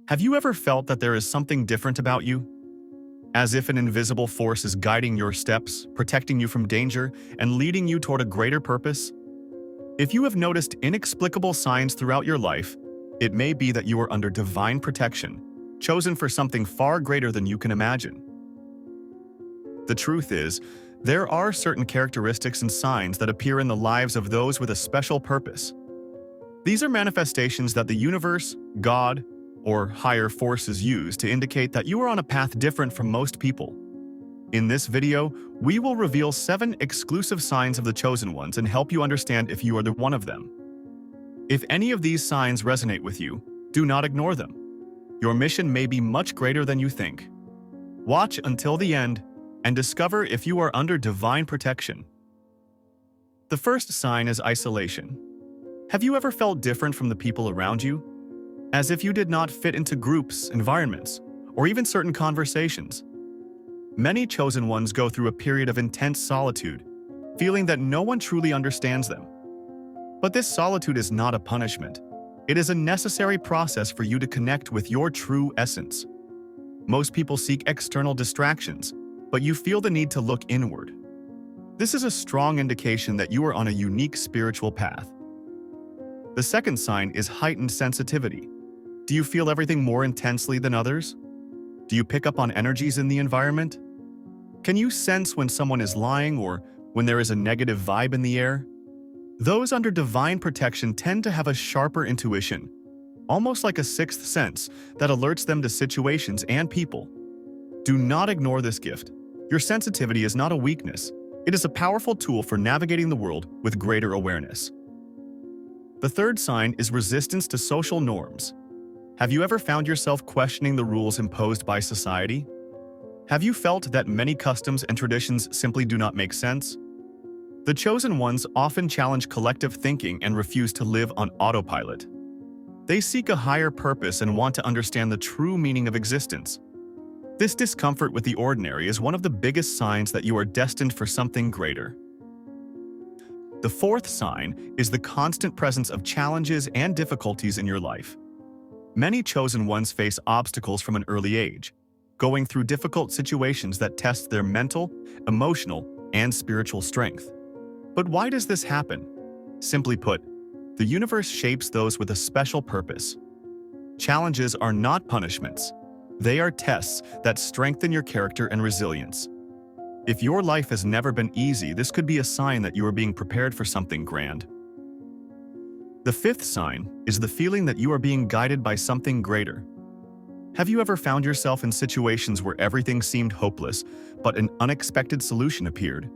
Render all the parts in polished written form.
Have you ever felt that there is something different about you? As if an invisible force is guiding your steps, protecting you from danger, and leading you toward a greater purpose? If you have noticed inexplicable signs throughout your life, it may be that you are under divine protection, chosen for something far greater than you can imagine. The truth is, there are certain characteristics and signs that appear in the lives of those with a special purpose. These are manifestations that the universe, God, or higher forces use to indicate that you are on a path different from most people. In this video, we will reveal 7 exclusive signs of the chosen ones and help you understand if you are the one of them. If any of these signs resonate with you, do not ignore them. Your mission may be much greater than you think. Watch until the end and discover if you are under divine protection. The first sign is isolation. Have you ever felt different from the people around you? As if you did not fit into groups, environments, or even certain conversations. Many chosen ones go through a period of intense solitude, feeling that no one truly understands them. But this solitude is not a punishment. It is a necessary process for you to connect with your true essence. Most people seek external distractions, but you feel the need to look inward. This is a strong indication that you are on a unique spiritual path. The second sign is heightened sensitivity. Do you feel everything more intensely than others? Do you pick up on energies in the environment? Can you sense when someone is lying or when there is a negative vibe in the air? Those under divine protection tend to have a sharper intuition, almost like a sixth sense that alerts them to situations and people. Do not ignore this gift. Your sensitivity is not a weakness. It is a powerful tool for navigating the world with greater awareness. The third sign is resistance to social norms. Have you ever found yourself questioning the rules imposed by society? Have you felt that many customs and traditions simply do not make sense? The chosen ones often challenge collective thinking and refuse to live on autopilot. They seek a higher purpose and want to understand the true meaning of existence. This discomfort with the ordinary is one of the biggest signs that you are destined for something greater. The fourth sign is the constant presence of challenges and difficulties in your life. Many chosen ones face obstacles from an early age, going through difficult situations that test their mental, emotional, and spiritual strength. But why does this happen? Simply put, the universe shapes those with a special purpose. Challenges are not punishments. They are tests that strengthen your character and resilience. If your life has never been easy, this could be a sign that you are being prepared for something grand. The fifth sign is the feeling that you are being guided by something greater. Have you ever found yourself in situations where everything seemed hopeless, but an unexpected solution appeared?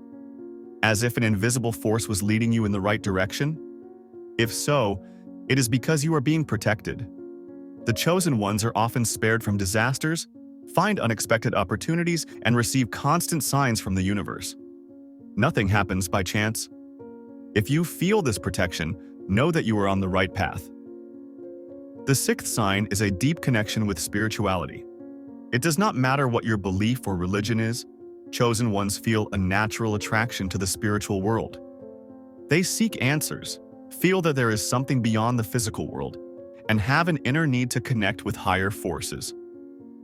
As if an invisible force was leading you in the right direction? If so, it is because you are being protected. The chosen ones are often spared from disasters, find unexpected opportunities, and receive constant signs from the universe. Nothing happens by chance. If you feel this protection, know that you are on the right path. The sixth sign is a deep connection with spirituality. It does not matter what your belief or religion is, chosen ones feel a natural attraction to the spiritual world. They seek answers, feel that there is something beyond the physical world, and have an inner need to connect with higher forces.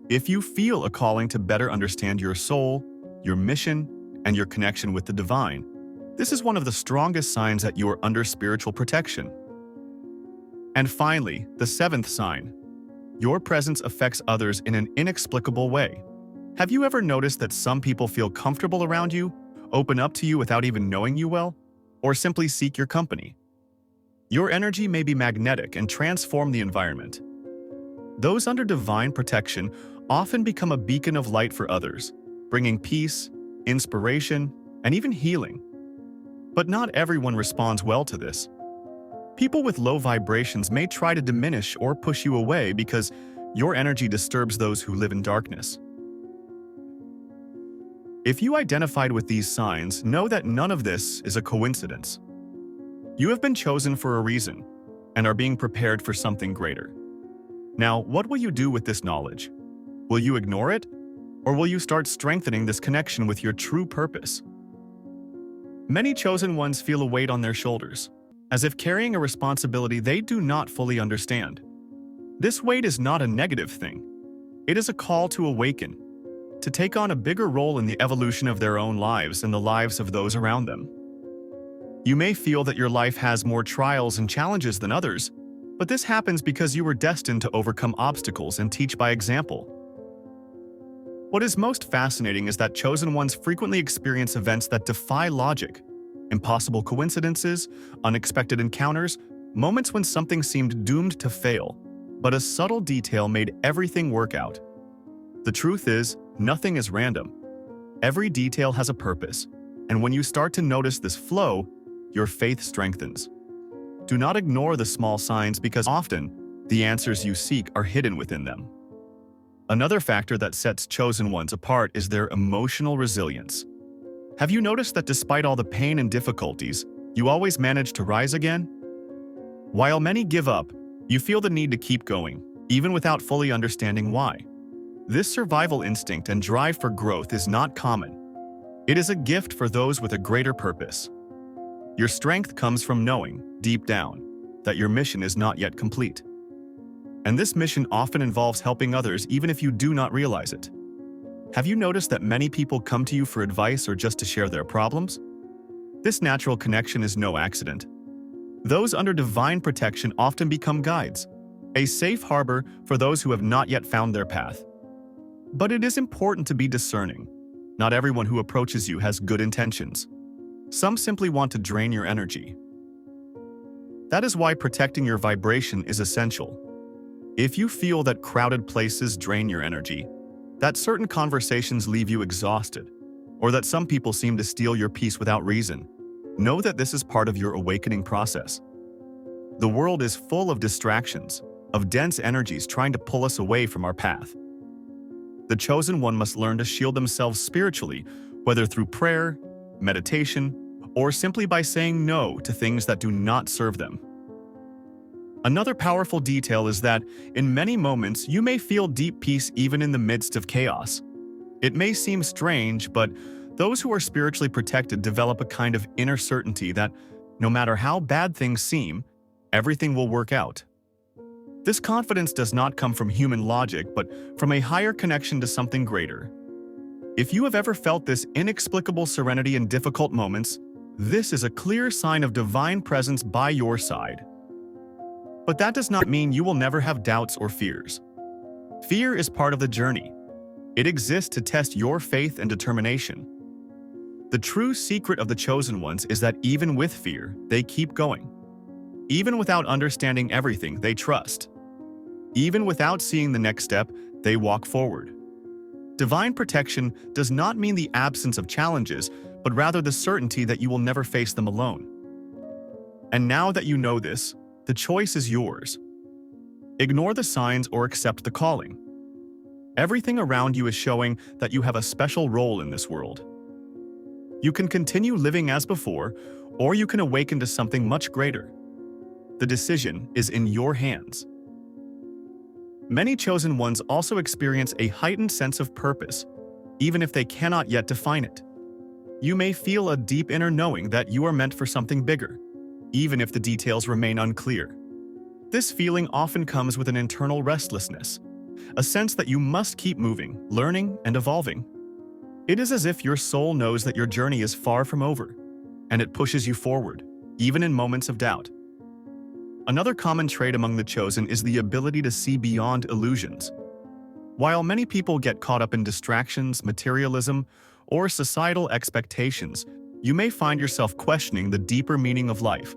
If you feel a calling to better understand your soul, your mission, and your connection with the divine, this is one of the strongest signs that you are under spiritual protection. And finally, the seventh sign. Your presence affects others in an inexplicable way. Have you ever noticed that some people feel comfortable around you, open up to you without even knowing you well, or simply seek your company? Your energy may be magnetic and transform the environment. Those under divine protection often become a beacon of light for others, bringing peace, inspiration, and even healing. But not everyone responds well to this. People with low vibrations may try to diminish or push you away because your energy disturbs those who live in darkness. If you identified with these signs, know that none of this is a coincidence. You have been chosen for a reason and are being prepared for something greater. Now, what will you do with this knowledge? Will you ignore it, or will you start strengthening this connection with your true purpose? Many chosen ones feel a weight on their shoulders, as if carrying a responsibility they do not fully understand. This weight is not a negative thing. It is a call to awaken, to take on a bigger role in the evolution of their own lives and the lives of those around them. You may feel that your life has more trials and challenges than others, but this happens because you were destined to overcome obstacles and teach by example. What is most fascinating is that chosen ones frequently experience events that defy logic, impossible coincidences, unexpected encounters, moments when something seemed doomed to fail, but a subtle detail made everything work out. The truth is, nothing is random. Every detail has a purpose, and when you start to notice this flow, your faith strengthens. Do not ignore the small signs because often, the answers you seek are hidden within them. Another factor that sets chosen ones apart is their emotional resilience. Have you noticed that despite all the pain and difficulties, you always manage to rise again? While many give up, you feel the need to keep going, even without fully understanding why. This survival instinct and drive for growth is not common. It is a gift for those with a greater purpose. Your strength comes from knowing, deep down, that your mission is not yet complete. And this mission often involves helping others even if you do not realize it. Have you noticed that many people come to you for advice or just to share their problems? This natural connection is no accident. Those under divine protection often become guides, a safe harbor for those who have not yet found their path. But it is important to be discerning. Not everyone who approaches you has good intentions. Some simply want to drain your energy. That is why protecting your vibration is essential. If you feel that crowded places drain your energy, that certain conversations leave you exhausted, or that some people seem to steal your peace without reason, know that this is part of your awakening process. The world is full of distractions, of dense energies trying to pull us away from our path. The chosen one must learn to shield themselves spiritually, whether through prayer, meditation, or simply by saying no to things that do not serve them. Another powerful detail is that, in many moments, you may feel deep peace even in the midst of chaos. It may seem strange, but those who are spiritually protected develop a kind of inner certainty that, no matter how bad things seem, everything will work out. This confidence does not come from human logic, but from a higher connection to something greater. If you have ever felt this inexplicable serenity in difficult moments, this is a clear sign of divine presence by your side. But that does not mean you will never have doubts or fears. Fear is part of the journey. It exists to test your faith and determination. The true secret of the chosen ones is that even with fear, they keep going. Even without understanding everything, they trust. Even without seeing the next step, they walk forward. Divine protection does not mean the absence of challenges, but rather the certainty that you will never face them alone. And now that you know this, the choice is yours. Ignore the signs or accept the calling. Everything around you is showing that you have a special role in this world. You can continue living as before, or you can awaken to something much greater. The decision is in your hands. Many chosen ones also experience a heightened sense of purpose, even if they cannot yet define it. You may feel a deep inner knowing that you are meant for something bigger, even if the details remain unclear. This feeling often comes with an internal restlessness, a sense that you must keep moving, learning, and evolving. It is as if your soul knows that your journey is far from over, and it pushes you forward, even in moments of doubt. Another common trait among the chosen is the ability to see beyond illusions. While many people get caught up in distractions, materialism, or societal expectations, you may find yourself questioning the deeper meaning of life.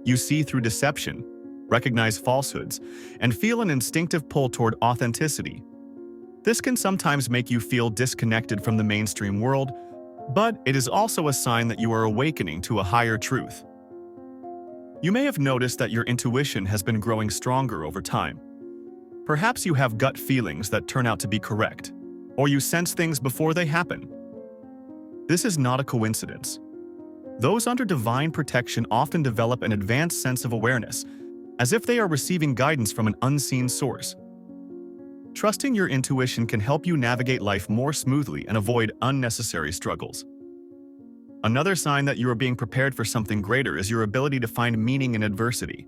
You see through deception, recognize falsehoods, and feel an instinctive pull toward authenticity. This can sometimes make you feel disconnected from the mainstream world, but it is also a sign that you are awakening to a higher truth. You may have noticed that your intuition has been growing stronger over time. Perhaps you have gut feelings that turn out to be correct, or you sense things before they happen. This is not a coincidence. Those under divine protection often develop an advanced sense of awareness, as if they are receiving guidance from an unseen source. Trusting your intuition can help you navigate life more smoothly and avoid unnecessary struggles. Another sign that you are being prepared for something greater is your ability to find meaning in adversity.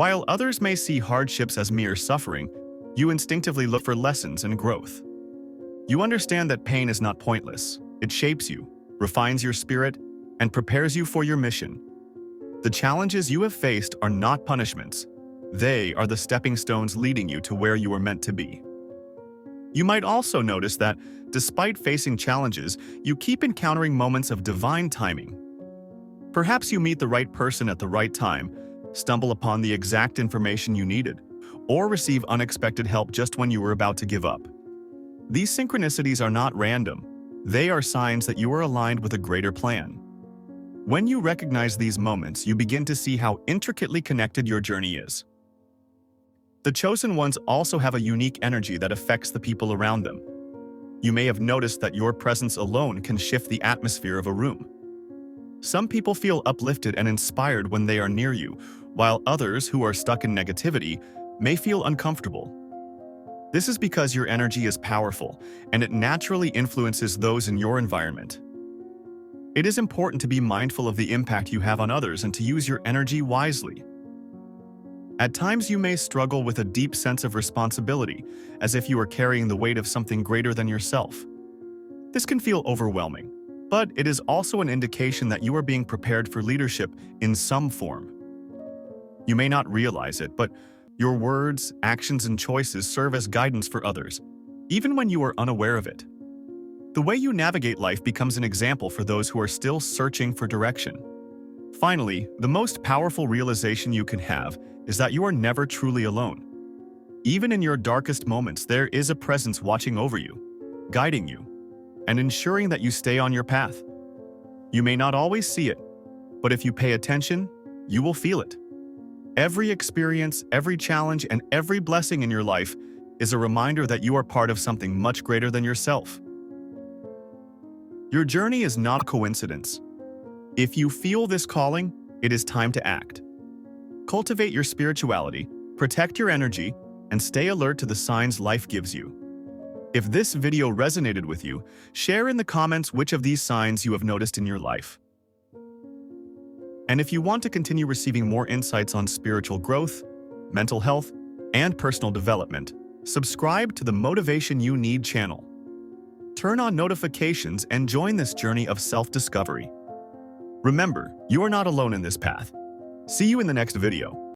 While others may see hardships as mere suffering, you instinctively look for lessons and growth. You understand that pain is not pointless. It shapes you, refines your spirit, and prepares you for your mission. The challenges you have faced are not punishments. They are the stepping stones leading you to where you are meant to be. You might also notice that, despite facing challenges, you keep encountering moments of divine timing. Perhaps you meet the right person at the right time, stumble upon the exact information you needed, or receive unexpected help just when you were about to give up. These synchronicities are not random. They are signs that you are aligned with a greater plan. When you recognize these moments, you begin to see how intricately connected your journey is. The chosen ones also have a unique energy that affects the people around them. You may have noticed that your presence alone can shift the atmosphere of a room. Some people feel uplifted and inspired when they are near you, while others who are stuck in negativity may feel uncomfortable. This is because your energy is powerful, and it naturally influences those in your environment. It is important to be mindful of the impact you have on others and to use your energy wisely. At times you may struggle with a deep sense of responsibility, as if you are carrying the weight of something greater than yourself. This can feel overwhelming, but it is also an indication that you are being prepared for leadership in some form. You may not realize it, but your words, actions, and choices serve as guidance for others, even when you are unaware of it. The way you navigate life becomes an example for those who are still searching for direction. Finally, the most powerful realization you can have is that you are never truly alone. Even in your darkest moments, there is a presence watching over you, guiding you, and ensuring that you stay on your path. You may not always see it, but if you pay attention, you will feel it. Every experience, every challenge, and every blessing in your life is a reminder that you are part of something much greater than yourself. Your journey is not a coincidence. If you feel this calling, it is time to act. Cultivate your spirituality, protect your energy, and stay alert to the signs life gives you. If this video resonated with you, share in the comments which of these signs you have noticed in your life. And if you want to continue receiving more insights on spiritual growth, mental health, and personal development, subscribe to the Motivation You Need channel. Turn on notifications and join this journey of self-discovery. Remember, you are not alone in this path. See you in the next video.